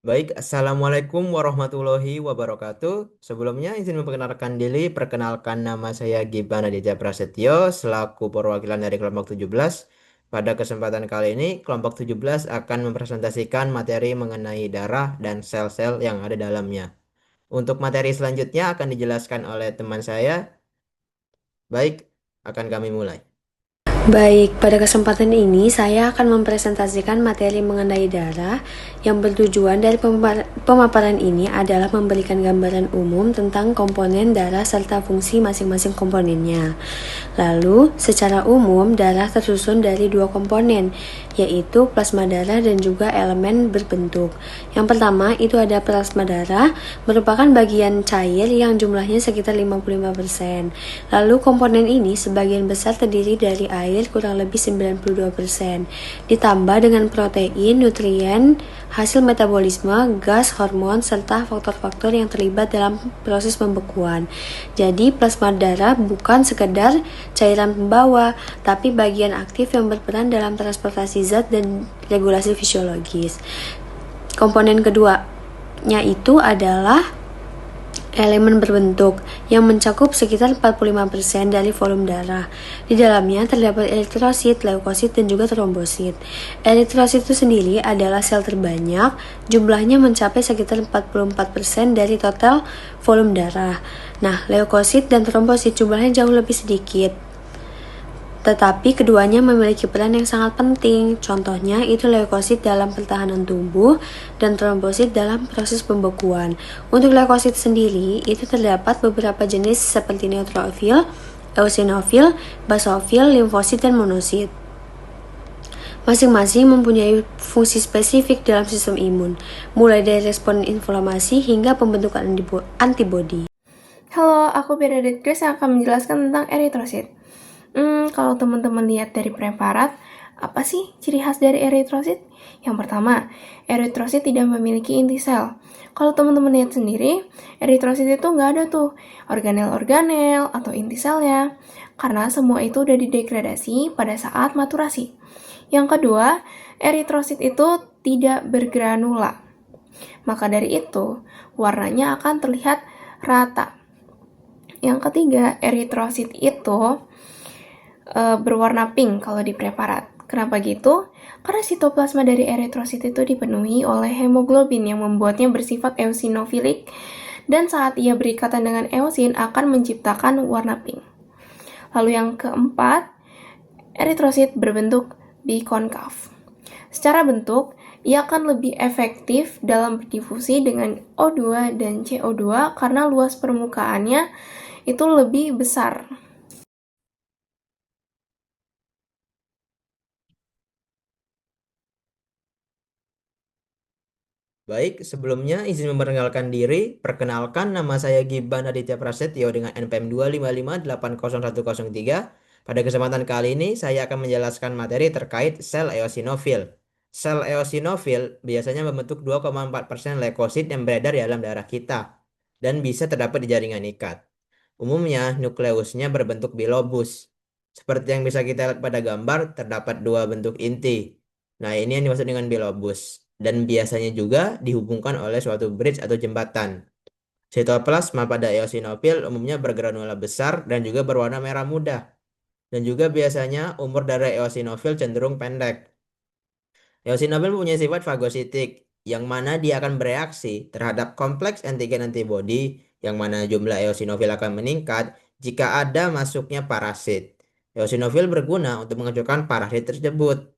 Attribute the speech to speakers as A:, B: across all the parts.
A: Baik, Assalamualaikum warahmatullahi wabarakatuh. Sebelumnya izin memperkenalkan diri, perkenalkan nama saya Giban Aditya Prasetyo, selaku perwakilan dari kelompok 17. Pada kesempatan kali ini, kelompok 17 akan mempresentasikan materi mengenai darah dan sel-sel yang ada dalamnya. Untuk materi selanjutnya akan dijelaskan oleh teman saya. Baik, akan kami mulai.
B: Baik, pada kesempatan ini saya akan mempresentasikan materi mengenai darah yang bertujuan dari pemaparan ini adalah memberikan gambaran umum tentang komponen darah serta fungsi masing-masing komponennya. Lalu, secara umum darah tersusun dari dua komponen, yaitu plasma darah dan juga elemen berbentuk. Yang pertama itu ada plasma darah, merupakan bagian cair yang jumlahnya sekitar 55%. Lalu komponen ini sebagian besar terdiri dari air kurang lebih 92%, ditambah dengan protein, nutrien, hasil metabolisme, gas, hormon, serta faktor-faktor yang terlibat dalam proses pembekuan. Jadi plasma darah bukan sekedar cairan pembawa, tapi bagian aktif yang berperan dalam transportasi zat dan regulasi fisiologis. Komponen keduanya itu adalah elemen berbentuk yang mencakup sekitar 45% dari volume darah. Di dalamnya terdapat eritrosit, leukosit, dan juga trombosit. Eritrosit itu sendiri adalah sel terbanyak, jumlahnya mencapai sekitar 44% dari total volume darah. Nah, leukosit dan trombosit jumlahnya jauh lebih sedikit. Tetapi keduanya memiliki peran yang sangat penting. Contohnya itu leukosit dalam pertahanan tubuh dan trombosit dalam proses pembekuan. Untuk leukosit sendiri itu terdapat beberapa jenis seperti neutrofil, eosinofil, basofil, limfosit, dan monosit. Masing-masing mempunyai fungsi spesifik dalam sistem imun, mulai dari respon inflamasi hingga pembentukan antibodi.
C: Halo, aku Bernadette Grace yang akan menjelaskan tentang eritrosit. Kalau teman-teman lihat dari preparat, apa sih ciri khas dari eritrosit? Yang pertama, eritrosit tidak memiliki inti sel. Kalau teman-teman lihat sendiri, eritrosit itu nggak ada tuh organel-organel atau inti selnya, karena semua itu udah didegradasi pada saat maturasi. Yang kedua, eritrosit itu tidak bergranula. Maka dari itu, warnanya akan terlihat rata. Yang ketiga, eritrosit itu berwarna pink kalau di preparat. Kenapa gitu? Karena sitoplasma dari eritrosit itu dipenuhi oleh hemoglobin yang membuatnya bersifat eosinofilik dan saat ia berikatan dengan eosin akan menciptakan warna pink. Lalu yang keempat, eritrosit berbentuk bikonkav. Secara bentuk, ia akan lebih efektif dalam berdifusi dengan O2 dan CO2 karena luas permukaannya itu lebih besar.
A: Baik, sebelumnya izin memperkenalkan diri. Perkenalkan, nama saya Giban Aditya Prasetyo dengan NPM 255800103. Pada kesempatan kali ini, saya akan menjelaskan materi terkait sel eosinofil. Sel eosinofil biasanya membentuk 2,4% leukosit yang beredar di dalam darah kita dan bisa terdapat di jaringan ikat. Umumnya, nukleusnya berbentuk bilobus. Seperti yang bisa kita lihat pada gambar, terdapat dua bentuk inti. Nah, ini yang dimaksud dengan bilobus. Dan biasanya juga dihubungkan oleh suatu bridge atau jembatan. Sitoplasma pada eosinofil umumnya bergranula besar dan juga berwarna merah muda. Dan juga biasanya umur dari eosinofil cenderung pendek. Eosinofil mempunyai sifat fagositik, yang mana dia akan bereaksi terhadap kompleks antigen antibodi, yang mana jumlah eosinofil akan meningkat jika ada masuknya parasit. Eosinofil berguna untuk menghancurkan parasit tersebut.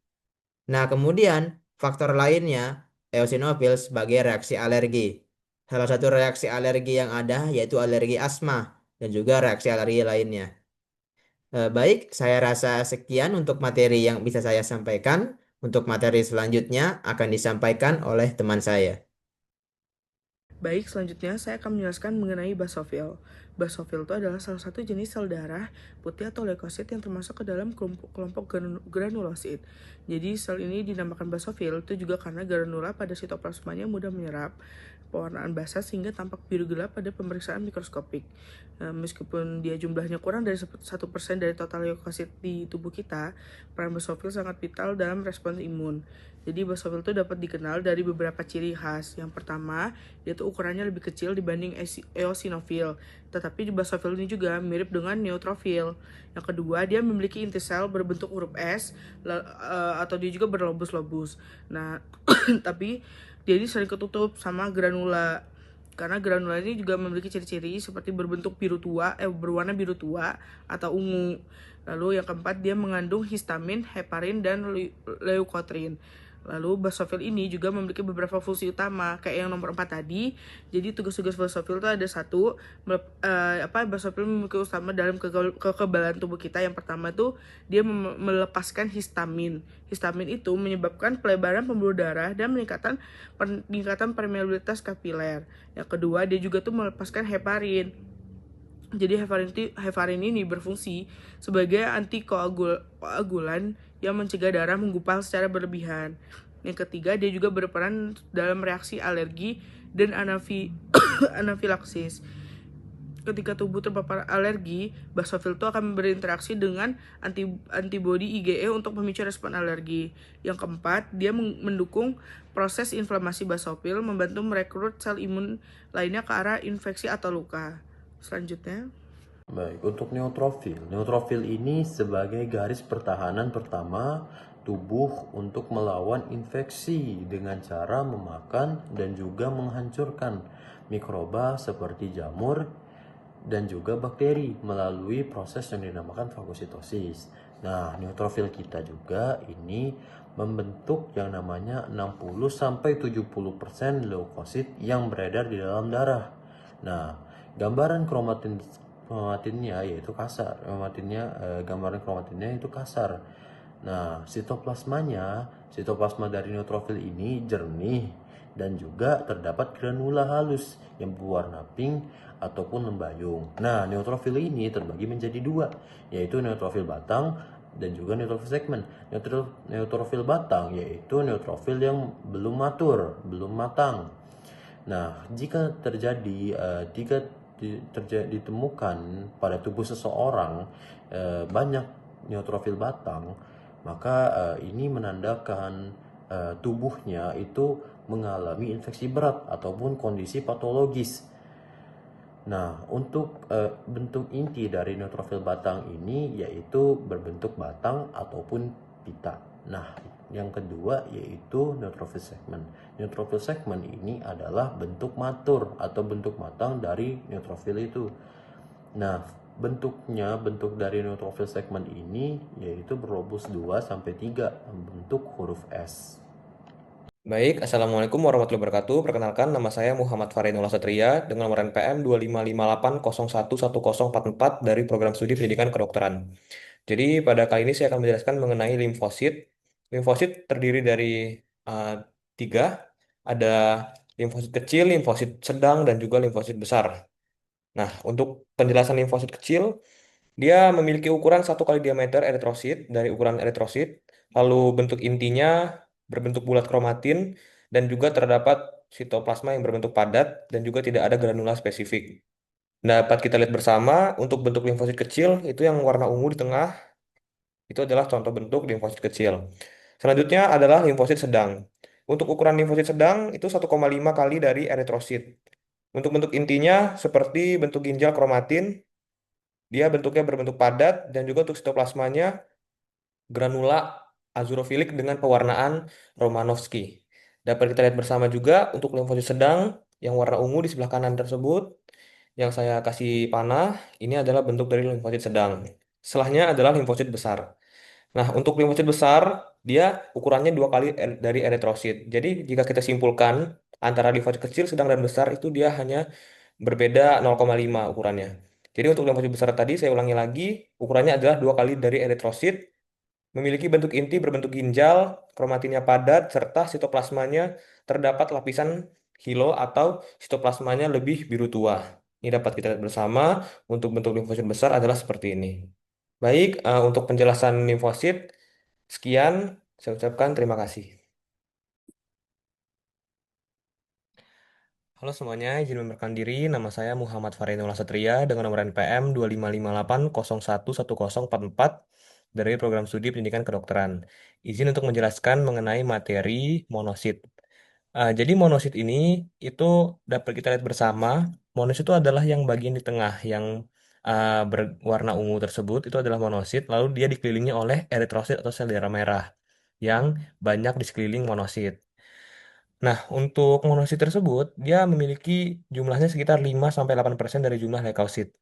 A: Nah, kemudian faktor lainnya, eosinofil sebagai reaksi alergi. Salah satu reaksi alergi yang ada yaitu alergi asma dan juga reaksi alergi lainnya. Baik, saya rasa sekian untuk materi yang bisa saya sampaikan. Untuk materi selanjutnya akan disampaikan oleh teman saya.
D: Baik, selanjutnya saya akan menjelaskan mengenai basofil. Basofil itu adalah salah satu jenis sel darah putih atau leukosit yang termasuk ke dalam kelompok granulosit. Jadi sel ini dinamakan basofil itu juga karena granula pada sitoplasmanya mudah menyerap pewarnaan basah sehingga tampak biru gelap pada pemeriksaan mikroskopik. Meskipun dia jumlahnya kurang dari 1% dari total leukosit di tubuh kita, peran basofil sangat vital dalam respons imun. Jadi basofil itu dapat dikenal dari beberapa ciri khas. Yang pertama, yaitu ukurannya lebih kecil dibanding eosinofil. Tetapi basofil ini juga mirip dengan neutrofil. Yang kedua, dia memiliki inti sel berbentuk huruf S atau dia juga berlobus-lobus. Nah, tapi dia ini sering ketutup sama granula. Karena granula ini juga memiliki ciri-ciri seperti berwarna biru tua atau ungu. Lalu yang keempat, dia mengandung histamin, heparin, dan leukotrin. Lalu basofil ini juga memiliki beberapa fungsi utama kayak yang nomor 4 tadi. Jadi tugas-tugas basofil itu ada satu, basofil memiliki utama dalam kekebalan tubuh kita. Yang pertama itu dia melepaskan histamin. Histamin itu menyebabkan pelebaran pembuluh darah dan peningkatan permeabilitas kapiler. Yang kedua, dia juga tuh melepaskan heparin. Jadi heparin ini berfungsi sebagai antikoagulan yang mencegah darah menggumpal secara berlebihan. Yang ketiga, dia juga berperan dalam reaksi alergi dan anafilaksis. Ketika tubuh terpapar alergi, basofil itu akan berinteraksi dengan antibodi IgE untuk memicu respon alergi. Yang keempat, dia mendukung proses inflamasi basofil, membantu merekrut sel imun lainnya ke arah infeksi atau luka. Selanjutnya.
E: Baik, untuk neutrofil. Neutrofil ini sebagai garis pertahanan pertama tubuh untuk melawan infeksi dengan cara memakan dan juga menghancurkan mikroba seperti jamur dan juga bakteri melalui proses yang dinamakan fagositosis. Nah, neutrofil kita juga ini membentuk yang namanya 60-70% leukosit yang beredar di dalam darah. Nah, gambaran kromatinnya yaitu kasar. Gambaran kromatinnya itu kasar. Nah, sitoplasma dari neutrofil ini jernih dan juga terdapat granula halus yang berwarna pink ataupun lembayung. Nah, neutrofil ini terbagi menjadi dua, yaitu neutrofil batang dan juga neutrofil segmen. Neutrofil batang yaitu neutrofil yang belum matang. Nah, jika ditemukan pada tubuh seseorang banyak neutrofil batang, maka ini menandakan tubuhnya itu mengalami infeksi berat ataupun kondisi patologis. Nah, untuk bentuk inti dari neutrofil batang ini yaitu berbentuk batang ataupun pita. Nah, yang kedua yaitu neutrofil segmen. Neutrofil segmen ini adalah bentuk matur atau bentuk matang dari neutrofil itu. Nah, bentuk dari neutrofil segmen ini yaitu berlobus 2-3 bentuk huruf S.
F: Baik, Assalamualaikum warahmatullahi wabarakatuh. Perkenalkan, nama saya Muhammad Faridullah Satria dengan nomor NPM 2558011044 dari Program Studi Pendidikan Kedokteran. Jadi, pada kali ini saya akan menjelaskan mengenai limfosit. Limfosit terdiri dari tiga, ada limfosit kecil, limfosit sedang, dan juga limfosit besar. Nah, untuk penjelasan limfosit kecil, dia memiliki ukuran 1 kali diameter eritrosit dari ukuran eritrosit, lalu bentuk intinya berbentuk bulat kromatin, dan juga terdapat sitoplasma yang berbentuk padat, dan juga tidak ada granula spesifik. Dapat kita lihat bersama, untuk bentuk limfosit kecil, itu yang warna ungu di tengah, itu adalah contoh bentuk limfosit kecil. Selanjutnya adalah limfosit sedang. Untuk ukuran limfosit sedang, itu 1,5 kali dari eritrosit. Untuk bentuk intinya, seperti bentuk ginjal kromatin, dia bentuknya berbentuk padat, dan juga untuk sitoplasmanya granula azurofilik dengan pewarnaan Romanovsky. Dapat kita lihat bersama juga untuk limfosit sedang yang warna ungu di sebelah kanan tersebut, yang saya kasih panah, ini adalah bentuk dari limfosit sedang. Setelahnya adalah limfosit besar. Nah, untuk limfosit besar, dia ukurannya 2 kali dari eritrosit. Jadi, jika kita simpulkan antara limfosit kecil, sedang, dan besar, itu dia hanya berbeda 0,5 ukurannya. Jadi, untuk limfosit besar tadi, saya ulangi lagi, ukurannya adalah 2 kali dari eritrosit, memiliki bentuk inti berbentuk ginjal, kromatinnya padat, serta sitoplasmanya terdapat lapisan hilo atau sitoplasmanya lebih biru tua. Ini dapat kita lihat bersama untuk bentuk limfosit besar adalah seperti ini. Baik, untuk penjelasan limfosit, sekian. Saya ucapkan terima kasih. Halo semuanya, izin memperkenalkan diri. Nama saya Muhammad Farinullah Satria dengan nomor NPM 2558011044 dari program studi pendidikan kedokteran. Izin untuk menjelaskan mengenai materi monosit. Jadi monosit ini itu dapat kita lihat bersama. Monosit itu adalah yang bagian di tengah yang berwarna ungu tersebut itu adalah monosit. Lalu dia dikelilingi oleh eritrosit atau sel darah merah yang banyak di sekeliling monosit. Nah, untuk monosit tersebut, dia memiliki jumlahnya sekitar 5-8% dari jumlah leukosit.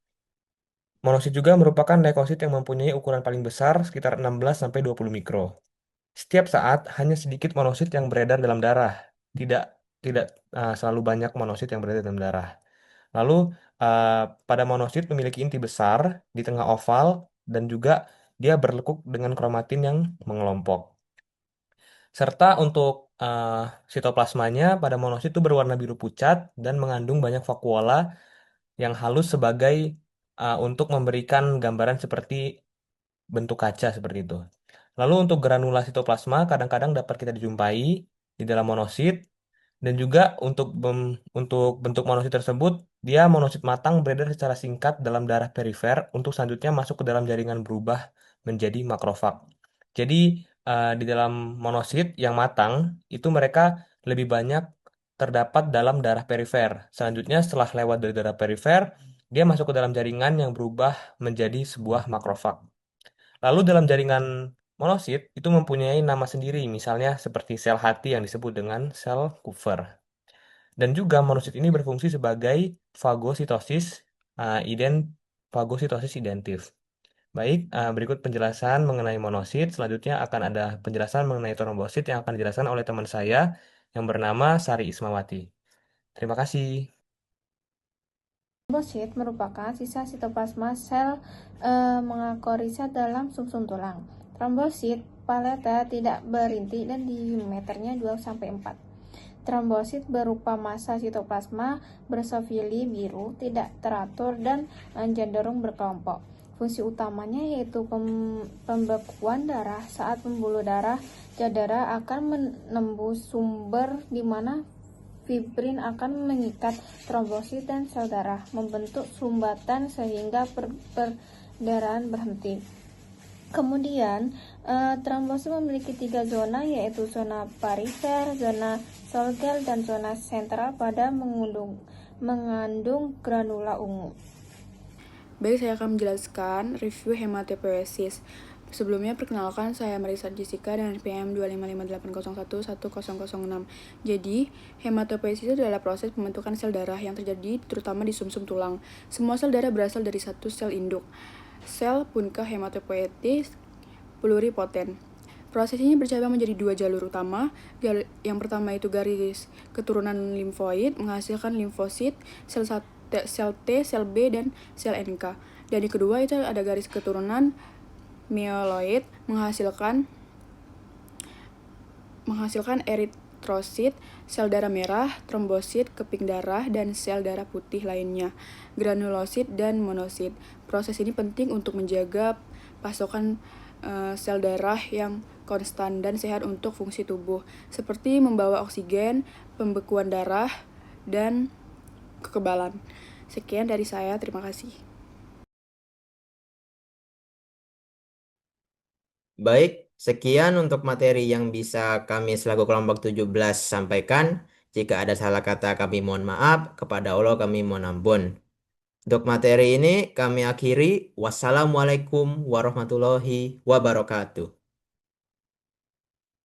F: Monosit juga merupakan leukosit yang mempunyai ukuran paling besar sekitar 16-20 mikro. Setiap saat hanya sedikit monosit yang beredar dalam darah, tidak tidak selalu banyak monosit yang beredar dalam darah. Lalu pada monosit memiliki inti besar di tengah oval dan juga dia berlekuk dengan kromatin yang mengelompok. Serta untuk sitoplasmanya pada monosit itu berwarna biru pucat dan mengandung banyak vakuola yang halus sebagai untuk memberikan gambaran seperti bentuk kaca seperti itu. Lalu untuk granula sitoplasma kadang-kadang dapat kita dijumpai di dalam monosit dan juga untuk bentuk monosit tersebut dia monosit matang beredar secara singkat dalam darah perifer untuk selanjutnya masuk ke dalam jaringan berubah menjadi makrofag. Jadi di dalam monosit yang matang itu mereka lebih banyak terdapat dalam darah perifer. Selanjutnya setelah lewat dari darah perifer dia masuk ke dalam jaringan yang berubah menjadi sebuah makrofag. Lalu dalam jaringan monosit itu mempunyai nama sendiri, misalnya seperti sel hati yang disebut dengan sel Kupffer. Dan juga monosit ini berfungsi sebagai fagositosis fagositosis identif. Baik, berikut penjelasan mengenai monosit. Selanjutnya akan ada penjelasan mengenai trombosit yang akan dijelaskan oleh teman saya yang bernama Sari Ismawati. Terima kasih.
C: Trombosit merupakan sisa sitoplasma sel mengakorisa dalam sumsum tulang. Trombosit paleta tidak berinti dan diameternya 2-4. Trombosit berupa massa sitoplasma bersofili biru, tidak teratur dan cenderung berkelompok. Fungsi utamanya yaitu pembekuan darah. Saat pembuluh darah cedera akan menembus sumber di mana fibrin akan mengikat trombosit dan sel darah, membentuk sumbatan sehingga perdarahan berhenti. Kemudian, trombosit memiliki 3 zona, yaitu zona perifer, zona Solgel, dan zona sentral pada mengandung granula ungu.
G: Baik, saya akan menjelaskan review hematopoiesis. Sebelumnya, perkenalkan saya Marisa Jessica dengan PM 25580110006. Jadi, hematopoiesis itu adalah proses pembentukan sel darah yang terjadi terutama di sumsum tulang. Semua sel darah berasal dari satu sel induk, sel puncak hematopoietis pluripoten. Proses ini bercabang menjadi 2 jalur utama. Yang pertama itu garis keturunan limfoid menghasilkan limfosit, sel T, sel B, dan sel NK. Dan di kedua itu ada garis keturunan mieloid menghasilkan eritrosit, sel darah merah, trombosit, keping darah, dan sel darah putih lainnya, granulosit, dan monosit. Proses ini penting untuk menjaga pasokan sel darah yang konstan dan sehat untuk fungsi tubuh, seperti membawa oksigen, pembekuan darah, dan kekebalan. Sekian dari saya, terima kasih.
A: Baik, sekian untuk materi yang bisa kami selaku kelompok 17 sampaikan. Jika ada salah kata kami mohon maaf, kepada Allah kami mohon ampun. Untuk materi ini kami akhiri. Wassalamualaikum warahmatullahi wabarakatuh.